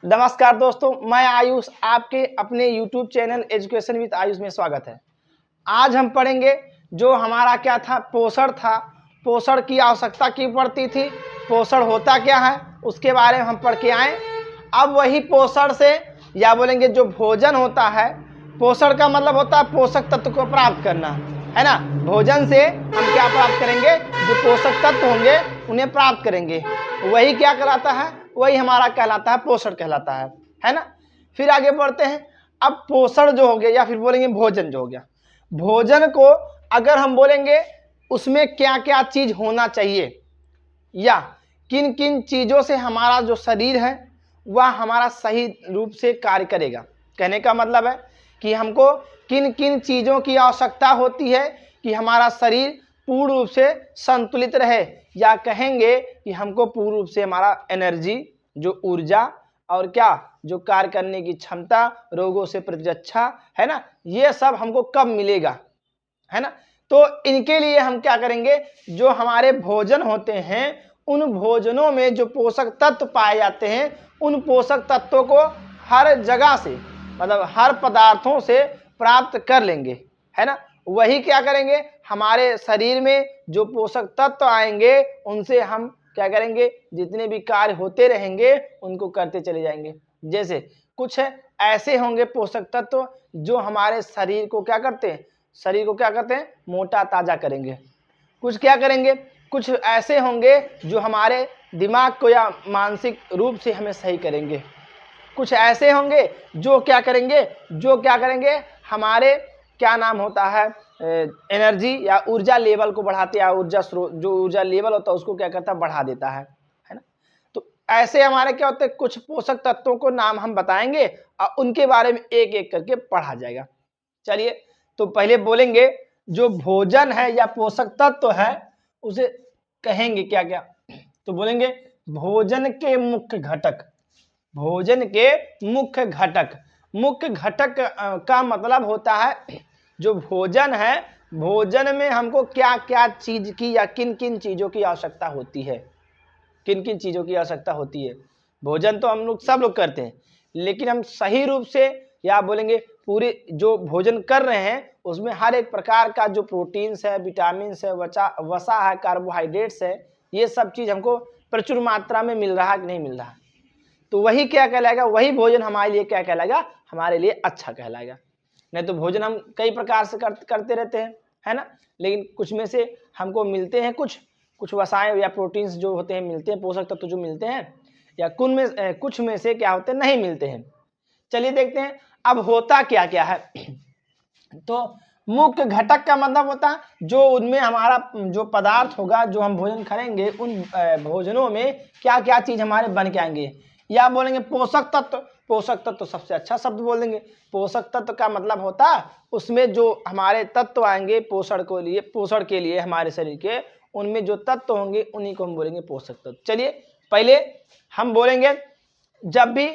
नमस्कार दोस्तों, मैं आयुष आपके अपने YouTube channel education with Ayush में स्वागत है। आज हम पढ़ेंगे जो हमारा क्या था, पोषण था। पोषण की आवश्यकता क्यों पड़ती थी, पोषण होता क्या है, उसके बारे में हम पढ़ के आए। अब वही पोषण से या बोलेंगे जो भोजन होता है, पोषण का मतलब होता है पोषक तत्व को प्राप्त करना, है ना। भोजन से हम क्या प्राप्त करेंगे, जो पोषक तत्व होंगे उन्हें प्राप्त करेंगे। वही क्या कहलाता है, वही हमारा कहलाता है पोषण कहलाता है ना। फिर आगे बढ़ते हैं। अब पोषण जो हो गया या फिर बोलेंगे भोजन जो हो गया, भोजन को अगर हम बोलेंगे उसमें क्या क्या चीज होना चाहिए या किन किन चीजों से हमारा जो शरीर है वह हमारा सही रूप से कार्य करेगा। कहने का मतलब है कि हमको किन किन चीजों की आवश्यकता होती है कि हमारा शरीर पूर्ण रूप से संतुलित रहे, या कहेंगे कि हमको पूर्ण रूप से हमारा एनर्जी, जो ऊर्जा और क्या जो कार्य करने की क्षमता, रोगों से प्रतिरक्षा, है ना, ये सब हमको कब मिलेगा, है ना। तो इनके लिए हम क्या करेंगे, जो हमारे भोजन होते हैं उन भोजनों में जो पोषक तत्व पाए जाते हैं उन पोषक तत्वों को हर जगह से, मतलब हर पदार्थों से प्राप्त कर लेंगे, है ना। वही क्या करेंगे, हमारे शरीर में जो पोषक तत्व आएंगे उनसे हम क्या करेंगे, जितने भी कार्य होते रहेंगे उनको करते चले जाएंगे। जैसे कुछ ऐसे होंगे पोषक तत्व जो हमारे शरीर को क्या करते हैं, शरीर को क्या करते हैं, मोटा ताजा करेंगे। कुछ क्या करेंगे, कुछ ऐसे होंगे जो हमारे दिमाग को या मानसिक रूप से हमें सही करेंगे। कुछ ऐसे होंगे जो क्या करेंगे हमारे क्या नाम होता है, एनर्जी या ऊर्जा लेवल को बढ़ाते हैं, ऊर्जा स्रोत जो ऊर्जा लेवल होता है उसको क्या करता है, बढ़ा देता है ना। तो ऐसे हमारे क्या होते हैं, कुछ पोषक तत्वों को नाम हम बताएंगे और उनके बारे में एक एक करके पढ़ा जाएगा। चलिए, तो पहले बोलेंगे जो भोजन है या पोषक तत्व है उसे कहेंगे क्या क्या। तो बोलेंगे भोजन के मुख्य घटक। भोजन के मुख्य घटक, मुख्य घटक का मतलब होता है जो भोजन है, भोजन में हमको क्या क्या चीज की या किन किन चीजों की आवश्यकता होती है, किन किन चीजों की आवश्यकता होती है। भोजन तो हम लोग सब लोग करते हैं, लेकिन हम सही रूप से या बोलेंगे पूरे जो भोजन कर रहे हैं उसमें हर एक प्रकार का जो प्रोटीन्स है, विटामिन है, वसा है, कार्बोहाइड्रेट्स है, ये सब चीज हमको प्रचुर मात्रा में मिल रहा है कि नहीं मिल रहा। तो वही क्या कहलाएगा, वही भोजन हमारे लिए क्या कहलाएगा, हमारे लिए अच्छा कहलाएगा। नहीं तो भोजन हम कई प्रकार से करते रहते हैं, है ना, लेकिन कुछ में से हमको मिलते हैं कुछ वसाएं या प्रोटीन्स जो होते हैं मिलते हैं, पोषक तत्व जो मिलते हैं, या कुछ में से क्या होते हैं, नहीं मिलते हैं। चलिए देखते हैं अब होता क्या क्या है। तो मुख्य घटक का मतलब होता है जो उनमें हमारा जो पदार्थ होगा, जो हम भोजन करेंगे उन भोजनों में क्या क्या चीज हमारे बन के आएंगे, या बोलेंगे पोषक तत्व। पोषक तत्व सबसे अच्छा शब्द बोल देंगे। पोषक तत्व का मतलब होता है उसमें जो हमारे तत्व आएंगे पोषण के लिए हमारे शरीर के, उनमें जो तत्व होंगे उन्हीं को हम बोलेंगे पोषक तत्व। चलिए पहले हम बोलेंगे जब भी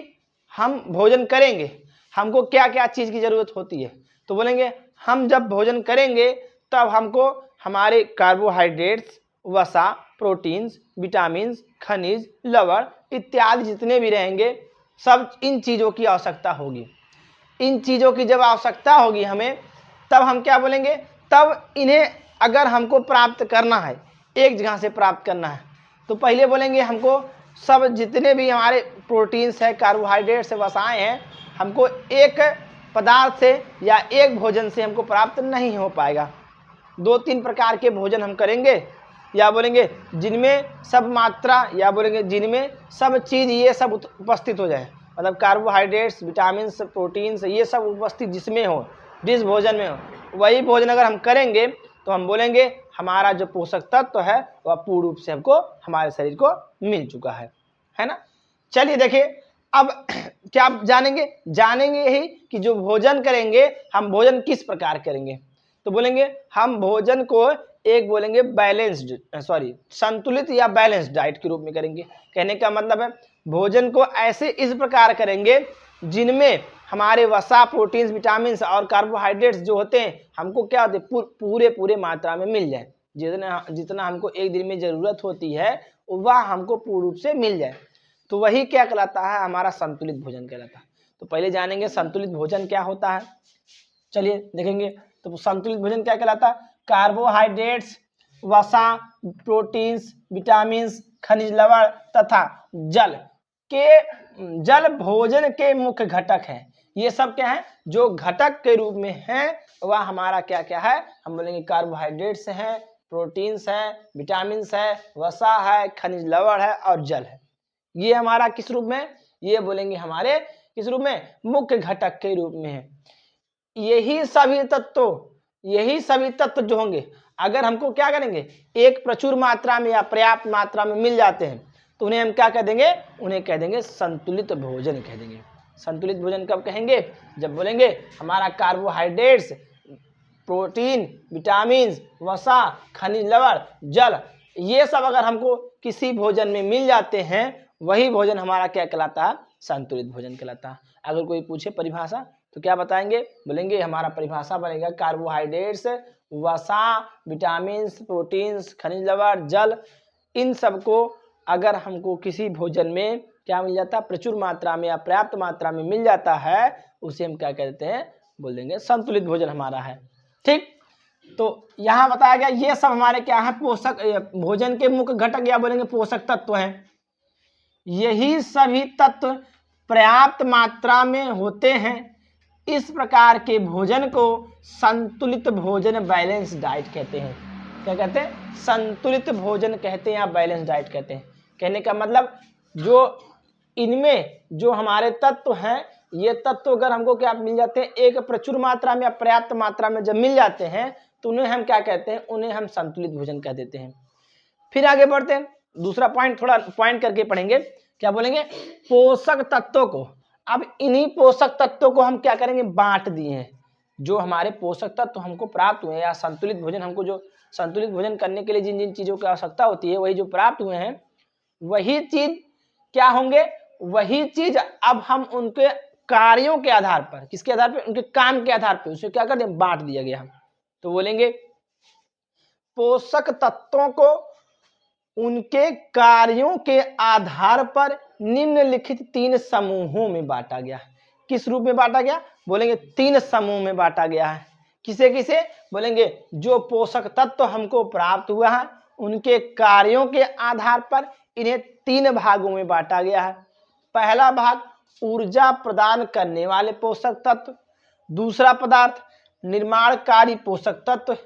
हम भोजन करेंगे हमको क्या क्या चीज की जरूरत होती है। तो बोलेंगे हम जब भोजन करेंगे तब हमको हमारे कार्बोहाइड्रेट्स, वसा, प्रोटीन्स, विटामिन्स, खनिज, लवण इत्यादि जितने भी रहेंगे सब इन चीज़ों की आवश्यकता होगी। इन चीज़ों की जब आवश्यकता होगी हमें, तब हम क्या बोलेंगे, तब इन्हें अगर हमको प्राप्त करना है, एक जगह से प्राप्त करना है, तो पहले बोलेंगे हमको सब जितने भी हमारे प्रोटीन्स है, कार्बोहाइड्रेट्स है, वसाएं हैं, हमको एक पदार्थ से या एक भोजन से हमको प्राप्त नहीं हो पाएगा। 2-3 प्रकार के भोजन हम करेंगे, या बोलेंगे जिनमें सब मात्रा, या बोलेंगे जिनमें सब चीज़ ये सब उपस्थित हो जाए, मतलब कार्बोहाइड्रेट्स, विटामिन, प्रोटीन्स ये सब उपस्थित जिसमें हो, जिस भोजन में हो, वही भोजन अगर हम करेंगे तो हम बोलेंगे हमारा जो पोषक तत्व है वह पूर्ण रूप से हमको हमारे शरीर को मिल चुका है ना। चलिए देखिए अब क्या जानेंगे यही कि जो भोजन करेंगे हम भोजन किस प्रकार करेंगे। तो बोलेंगे हम भोजन को एक बोलेंगे संतुलित या बैलेंस्ड डाइट के रूप में करेंगे। कहने का मतलब है भोजन को ऐसे इस प्रकार करेंगे जिनमें हमारे वसा, प्रोटीन्स, विटामिन और कार्बोहाइड्रेट्स जो होते हैं हमको क्या होते हैं पूरे मात्रा में मिल जाए। जितना हमको एक दिन में जरूरत होती है वह हमको पूर्ण रूप से मिल जाए। तो वही क्या कहलाता है, हमारा संतुलित भोजन कहलाता है। तो पहले जानेंगे संतुलित भोजन क्या होता है, चलिए देखेंगे। तो संतुलित भोजन क्या कहलाता है, कार्बोहाइड्रेट्स, वसा, प्रोटीन्स, विटामिन्स, खनिज लवण तथा जल भोजन के मुख्य घटक हैं। ये सब क्या है, जो घटक के रूप में है वह हमारा क्या क्या है, हम बोलेंगे कार्बोहाइड्रेट्स है, प्रोटीन्स है, विटामिन्स है, वसा है, खनिज लवण है और जल है। ये हमारा किस रूप में, ये बोलेंगे हमारे किस रूप में, मुख्य घटक के रूप में है। यही सभी तत्व जो होंगे, अगर हमको क्या करेंगे, एक प्रचुर मात्रा में या पर्याप्त मात्रा में मिल जाते हैं तो उन्हें हम क्या कह देंगे, उन्हें कह देंगे संतुलित भोजन कह देंगे। संतुलित भोजन कब कहेंगे, जब बोलेंगे हमारा कार्बोहाइड्रेट्स, प्रोटीन, विटामिन, वसा, खनिज लवण, जल, ये सब अगर हमको किसी भोजन में मिल जाते हैं, वही भोजन हमारा क्या कहलाता है, संतुलित भोजन कहलाता है। अगर कोई पूछे परिभाषा तो क्या बताएंगे, बोलेंगे हमारा परिभाषा बनेगा कार्बोहाइड्रेट्स, वसा, विटामिन, प्रोटीन्स, खनिज लवण, जल, इन सबको अगर हमको किसी भोजन में क्या मिल जाता है, प्रचुर मात्रा में या पर्याप्त मात्रा में मिल जाता है, उसे हम क्या कहते हैं, बोल देंगे संतुलित भोजन हमारा है। ठीक, तो यहाँ बताया गया ये सब हमारे क्या है, पोषक भोजन के मुख्य घटक या बोलेंगे पोषक तत्व हैं। यही सभी तत्व पर्याप्त मात्रा में होते हैं। इस प्रकार के भोजन को संतुलित भोजन, बैलेंस डाइट कहते हैं। क्या कहते हैं, संतुलित भोजन कहते हैं या बैलेंस डाइट कहते हैं। कहने का मतलब जो इनमें जो हमारे तत्व हैं, ये तत्व अगर हमको क्या मिल जाते हैं, एक प्रचुर मात्रा में या पर्याप्त मात्रा में जब मिल जाते हैं तो उन्हें हम क्या कहते हैं, उन्हें हम संतुलित भोजन कह देते हैं। फिर आगे बढ़ते हैं, दूसरा पॉइंट थोड़ा पॉइंट करके पढ़ेंगे। क्या बोलेंगे, पोषक तत्वों को, अब इन्हीं पोषक तत्वों को हम क्या करेंगे, बांट दिए हैं। जो हमारे पोषक तत्व हमको प्राप्त हुए या संतुलित भोजन, हमको जो संतुलित भोजन करने के लिए जिन जिन चीजों की आवश्यकता होती है, वही जो प्राप्त हुए हैं, वही चीज क्या होंगे, वही चीज अब हम उनके कार्यों के आधार पर, किसके आधार पर, उनके काम के आधार पर उसे क्या कर दें, बांट दिया गया। हम तो बोलेंगे पोषक तत्वों को उनके कार्यों के आधार पर निम्नलिखित 3 समूहों में बांटा गया। किस रूप में बांटा गया, बोलेंगे 3 समूह में बांटा गया है। किसे किसे, बोलेंगे जो पोषक तत्व हमको प्राप्त हुआ है उनके कार्यों के आधार पर इन्हें 3 भागों में बांटा गया है। पहला भाग ऊर्जा प्रदान करने वाले पोषक तत्व, दूसरा पदार्थ निर्माणकारी पोषक तत्व,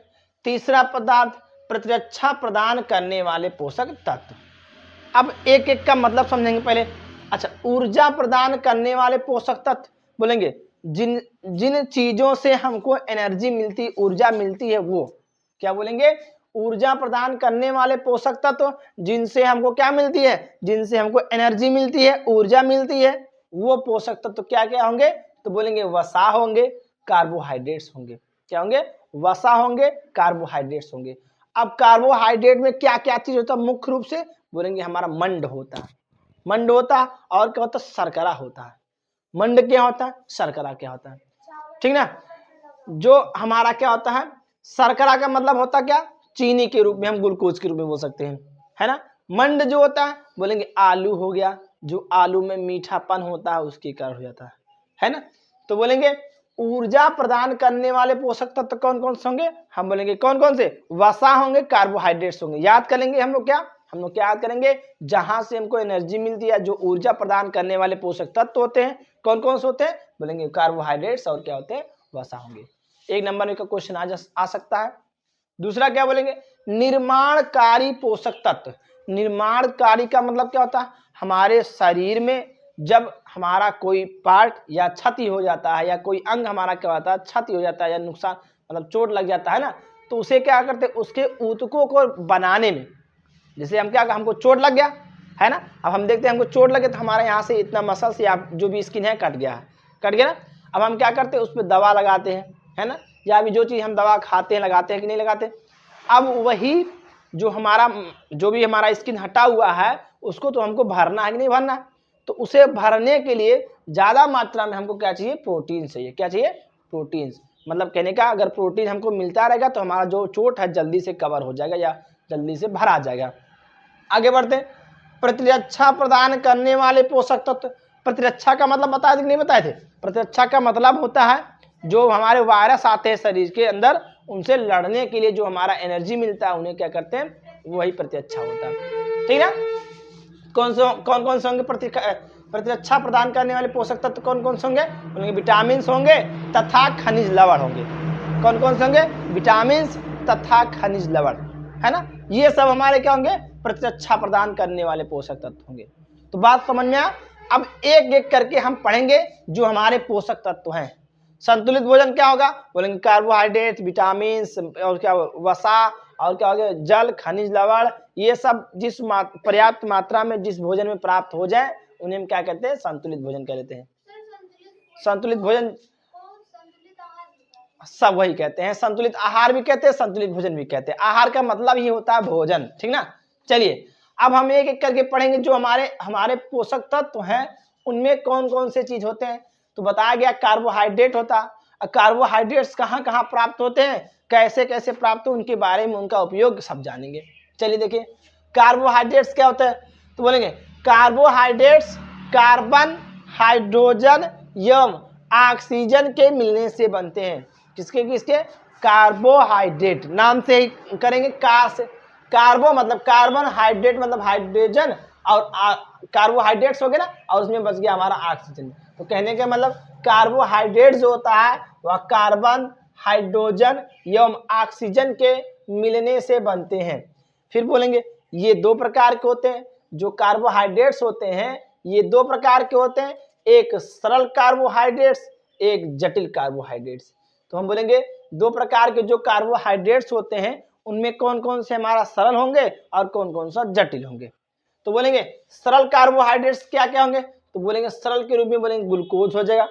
तीसरा पदार्थ प्रतिरक्षा प्रदान करने वाले पोषक तत्व। अब एक एक का मतलब समझेंगे पहले। अच्छा, ऊर्जा प्रदान करने वाले पोषक तत्व बोलेंगे जिन जिन चीजों से हमको एनर्जी मिलती, ऊर्जा मिलती है, वो क्या बोलेंगे, ऊर्जा प्रदान करने वाले पोषक तत्व जिनसे हमको क्या मिलती है, जिनसे हमको एनर्जी मिलती है, ऊर्जा मिलती है, वो पोषक तत्व क्या क्या होंगे, तो बोलेंगे वसा होंगे, कार्बोहाइड्रेट्स होंगे। क्या होंगे, वसा होंगे, कार्बोहाइड्रेट्स होंगे। अब कार्बोहाइड्रेट में क्या क्या चीज होता है, मुख्य रूप से बोलेंगे हमारा मंड होता है, मंड होता है, और क्या होता है, शर्करा होता है। मंड क्या होता है, शर्करा क्या होता है, ठीक ना। जो हमारा क्या होता है, शर्करा का मतलब होता क्या, चीनी के रूप में, हम ग्लूकोज के रूप में बोल सकते हैं, है ना। मंड जो होता है बोलेंगे आलू हो गया, जो आलू में मीठापन होता है उसके कारण हो जाता है ना। तो बोलेंगे ऊर्जा प्रदान करने वाले पोषक तत्व कौन कौन से होंगे, हम बोलेंगे कौन कौन से, वसा होंगे, कार्बोहाइड्रेट्स होंगे। याद करेंगे हम लोग क्या, हम लोग क्या याद करेंगे, जहां से हमको एनर्जी मिलती है, जो ऊर्जा प्रदान करने वाले पोषक तत्व होते हैं कौन कौन से होते हैं, बोलेंगे कार्बोहाइड्रेट्स और क्या होते हैं, वसा होंगे। 1 नंबर का क्वेश्चन आ सकता है। दूसरा क्या बोलेंगे, निर्माणकारी पोषक तत्व। निर्माणकारी का मतलब क्या होता है, हमारे शरीर में जब हमारा कोई पार्ट या क्षति हो जाता है, या कोई अंग हमारा क्या होता है, क्षति हो जाता है या नुकसान मतलब चोट लग जाता है ना, तो उसे क्या करते हैं, उसके ऊतकों को बनाने में, जैसे हम क्या, हमको चोट लग गया है ना, अब हम देखते हैं हमको चोट लगे तो हमारे यहाँ से इतना मसल्स या जो भी स्किन है कट गया है, कट गया ना। अब हम क्या करते हैं, उस पर दवा लगाते हैं, है ना, या अभी जो चीज़ हम दवा खाते हैं, लगाते हैं कि नहीं लगाते। अब वही जो भी हमारा स्किन हटा हुआ है उसको तो हमको भरना है कि नहीं भरना, तो उसे भरने के लिए ज़्यादा मात्रा में हमको क्या चाहिए, प्रोटीन चाहिए। क्या चाहिए, प्रोटीन। मतलब कहने का अगर प्रोटीन हमको मिलता रहेगा तो हमारा जो चोट है जल्दी से कवर हो जाएगा या जल्दी से भरा जाएगा। आगे बढ़ते हैं। प्रतिरक्षा प्रदान करने वाले पोषक तत्व। प्रतिरक्षा का मतलब बताए थे कि नहीं बताए थे? प्रतिरक्षा का मतलब होता है जो हमारे वायरस आते हैं शरीर के अंदर, उनसे लड़ने के लिए जो हमारा एनर्जी मिलता है, उन्हें क्या करते हैं, वही प्रतिरक्षा होता है। ठीक है, कौन कौन से होंगे प्रतिरक्षा प्रदान करने वाले पोषक तत्व? कौन कौन से होंगे? उनके विटामिन होंगे तथा खनिज लवण होंगे। कौन कौन से होंगे? विटामिन तथा खनिज लवण, है ना। ये सब हमारे क्या होंगे? प्रतिरक्षा प्रदान करने वाले पोषक तत्व होंगे। तो बात समझ में आया। अब एक एक करके हम पढ़ेंगे जो हमारे पोषक तत्व हैं। संतुलित भोजन क्या होगा? बोलेंगे कार्बोहाइड्रेट, विटामिन और क्या वसा, और क्या हो गया, जल, खनिज लवण, ये सब जिस पर्याप्त मात्रा में जिस भोजन में प्राप्त हो जाए उन्हें हम क्या कहते हैं? संतुलित भोजन कह लेते हैं। संतुलित भोजन सब वही कहते हैं, संतुलित आहार भी कहते हैं, संतुलित भोजन भी कहते हैं। आहार का मतलब ही होता है भोजन, ठीक ना। चलिए अब हम एक एक करके पढ़ेंगे जो हमारे पोषक तत्व हैं उनमें कौन कौन से चीज होते हैं। तो बताया गया कार्बोहाइड्रेट होता है। कार्बोहाइड्रेट्स कहाँ कहाँ प्राप्त होते हैं, कैसे कैसे प्राप्त हो, उनके बारे में, उनका उपयोग सब जानेंगे। चलिए देखिए कार्बोहाइड्रेट्स क्या होता है। तो बोलेंगे कार्बोहाइड्रेट्स कार्बन, हाइड्रोजन एवं ऑक्सीजन के मिलने से बनते हैं। किसके किसके? कार्बोहाइड्रेट। नाम से ही करेंगे, कार्बो मतलब कार्बन, हाइड्रेट मतलब हाइड्रोजन, और कार्बोहाइड्रेट्स हो गए ना, और उसमें बच गया हमारा ऑक्सीजन। तो कहने का मतलब कार्बोहाइड्रेट जो होता है वह कार्बन, हाइड्रोजन एवं ऑक्सीजन के मिलने से बनते हैं। फिर बोलेंगे ये दो प्रकार के होते हैं। जो कार्बोहाइड्रेट्स होते हैं ये दो प्रकार के होते हैं, एक सरल कार्बोहाइड्रेट्स, एक जटिल कार्बोहाइड्रेट्स। तो हम बोलेंगे दो प्रकार के जो कार्बोहाइड्रेट्स होते हैं उनमें कौन कौन से हमारा सरल होंगे और कौन कौन सा जटिल होंगे। तो बोलेंगे सरल कार्बोहाइड्रेट्स क्या क्या होंगे। तो बोलेंगे सरल के रूप में बोलेंगे ग्लूकोज हो जाएगा,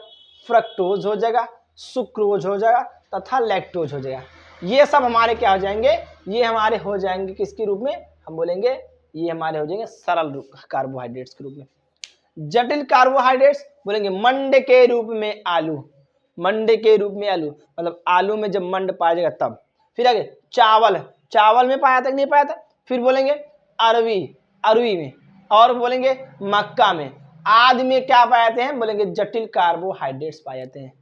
फ्रक्टोज हो जाएगा, सुक्रोज हो जाएगा तथा लैक्टोज हो जाएगा। ये सब हमारे क्या हो जाएंगे, ये हमारे हो जाएंगे किसके रूप में, हम बोलेंगे ये हमारे हो जाएंगे सरल कार्बोहाइड्रेट्स के रूप में। जटिल कार्बोहाइड्रेट्स बोलेंगे मंड के रूप में आलू, मंड के रूप में आलू मतलब आलू में जब मंड पाया जाएगा तब। फिर आगे चावल, चावल में पाया था कि नहीं पाया था। फिर बोलेंगे अरवी, अरवी में, और बोलेंगे मक्का में, आदि में क्या पाए जाते हैं, बोलेंगे जटिल कार्बोहाइड्रेट्स पाए जाते हैं।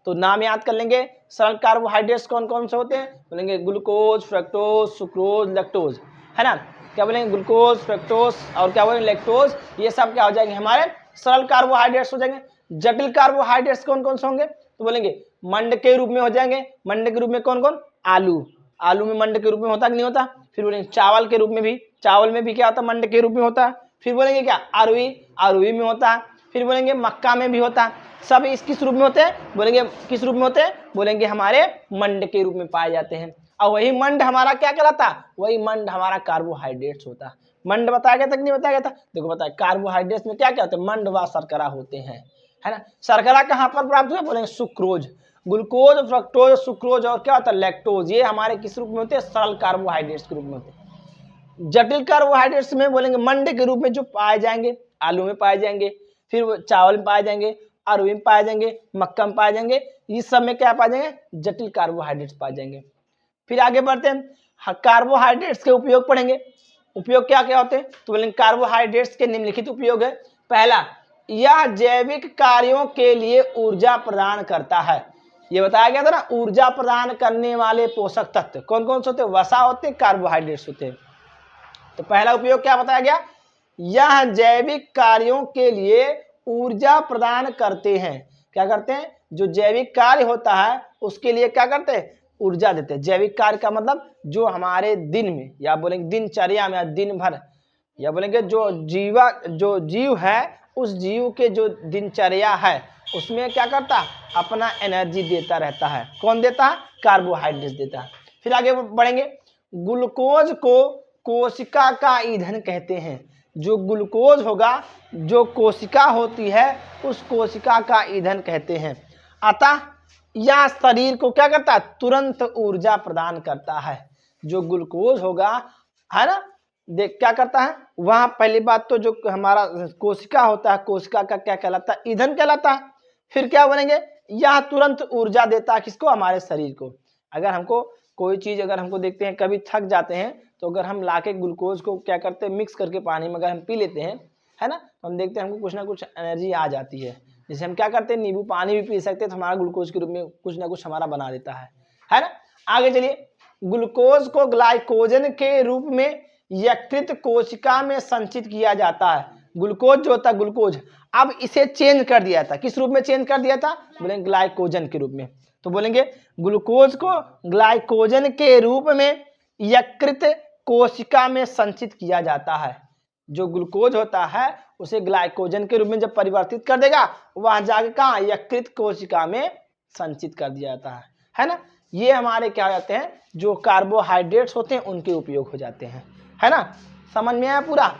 तो नाम याद कर लेंगे। सरल कार्बोहाइड्रेट्स कौन कौन से होते हैं, बोलेंगे ग्लूकोज, फ्रक्टोज, सुक्रोज, लैक्टोज, है ना। क्या बोलेंगे ग्लूकोज, फ्रक्टोज और क्या बोलेंगे लैक्टोज, ये सब क्या हो जाएंगे हमारे सरल कार्बोहाइड्रेट्स हो जाएंगे। जटिल कार्बोहाइड्रेट्स कौन कौन से होंगे, तो बोलेंगे मंड के रूप में हो जाएंगे। मंड के रूप में कौन कौन, आलू, आलू में मंड के रूप में होता कि नहीं होता। फिर बोलेंगे चावल के रूप में भी, चावल में भी क्या होता है, मंड के रूप में होता है। फिर बोलेंगे क्या अरवी, अरवी में होता है। फिर बोलेंगे मक्का में भी होता है। सब इस किस रूप में होते हैं, बोलेंगे किस रूप में होते हैं, बोलेंगे हमारे मंड के रूप में पाए जाते हैं। और वही मंड हमारा क्या कहलाता, वही मंड हमारा कार्बोहाइड्रेट्स होता है। मंड बताया गया था कि नहीं बताया गया था, देखो बताया कार्बोहाइड्रेट्स में क्या क्या होते हैं, मंड व शर्करा होते हैं, है ना। शर्करा कहाँ पर प्राप्त हुआ, बोलेंगे सुक्रोज, ग्लूकोज, फ्रक्टोज, सुक्रोज और क्या होता है लैक्टोज, ये हमारे किस रूप में होते हैं, सरल कार्बोहाइड्रेट्स के रूप में होते हैं। जटिल कार्बोहाइड्रेट्स में बोलेंगे मंड के रूप में जो पाए जाएंगे, आलू में पाए जाएंगे, फिर चावल में पाए जाएंगे, अरवी में पाए जाएंगे, मक्का में पाए जाएंगे, इस सब में क्या पाए जाएंगे, जटिल कार्बोहाइड्रेट्स पाए जाएंगे। फिर आगे बढ़ते हैं, कार्बोहाइड्रेट्स के उपयोग पढ़ेंगे। उपयोग क्या क्या होते हैं, तो बोलेंगे कार्बोहाइड्रेट्स के निम्नलिखित उपयोग है। पहला, यह जैविक कार्यों के लिए ऊर्जा प्रदान करता है। ये बताया गया था ना, ऊर्जा प्रदान करने वाले पोषक तत्व कौन कौन से होते हैं, वसा होते हैं, कार्बोहाइड्रेट्स होते हैं। तो पहला उपयोग क्या बताया गया, यह जैविक कार्यों के लिए ऊर्जा प्रदान करते हैं। क्या करते हैं, जो जैविक कार्य होता है उसके लिए क्या करते हैं, ऊर्जा देते हैं। जैविक कार्य का मतलब जो हमारे दिन में, या बोलेंगे दिनचर्या में, या दिन भर, या बोलेंगे जो जीव है उस जीव के जो दिनचर्या है उसमें क्या करता है, अपना एनर्जी देता रहता है। कौन देता है, कार्बोहाइड्रेट देता है। फिर आगे बढ़ेंगे, ग्लूकोज को कोशिका का ईंधन कहते हैं। जो ग्लूकोज होगा, जो कोशिका होती है उस कोशिका का ईंधन कहते हैं। अतः यह शरीर को क्या करता है, तुरंत ऊर्जा प्रदान करता है। जो ग्लूकोज होगा, है ना, देख क्या करता है, वहां पहली बात तो जो हमारा कोशिका होता है, कोशिका का क्या कहलाता है, ईंधन कहलाता है। फिर क्या बोलेंगे, यह तुरंत ऊर्जा देता है किसको, हमारे शरीर को। अगर हमको कोई चीज, अगर हमको देखते हैं कभी थक जाते हैं तो अगर हम लाके ग्लूकोज को क्या करते हैं, मिक्स करके पानी में अगर हम पी लेते हैं, है ना, तो हम देखते हैं हमको कुछ ना कुछ एनर्जी आ जाती है। जैसे हम क्या करते हैं, नींबू पानी भी पी सकते हैं, तो हमारा ग्लूकोज के रूप में कुछ ना कुछ हमारा बना देता है ना। आगे चलिए, ग्लूकोज को ग्लाइकोजन के रूप में यकृत कोशिका में संचित किया जाता है। ग्लूकोज जो होता है, ग्लूकोज, अब इसे चेंज कर दिया था, किस रूप में चेंज कर दिया था, बोलेंगे ग्लाइकोजन के रूप में। तो बोलेंगे ग्लूकोज को ग्लाइकोजन के रूप में यकृत कोशिका में संचित किया जाता है। जो ग्लूकोज होता है उसे ग्लाइकोजन के रूप में जब परिवर्तित कर देगा, वह जाके कहाँ, यकृत कोशिका में संचित कर दिया जाता है ना। ये हमारे क्या हो जाते हैं, जो कार्बोहाइड्रेट्स होते हैं उनके उपयोग हो जाते हैं, है ना। समझ में आया पूरा।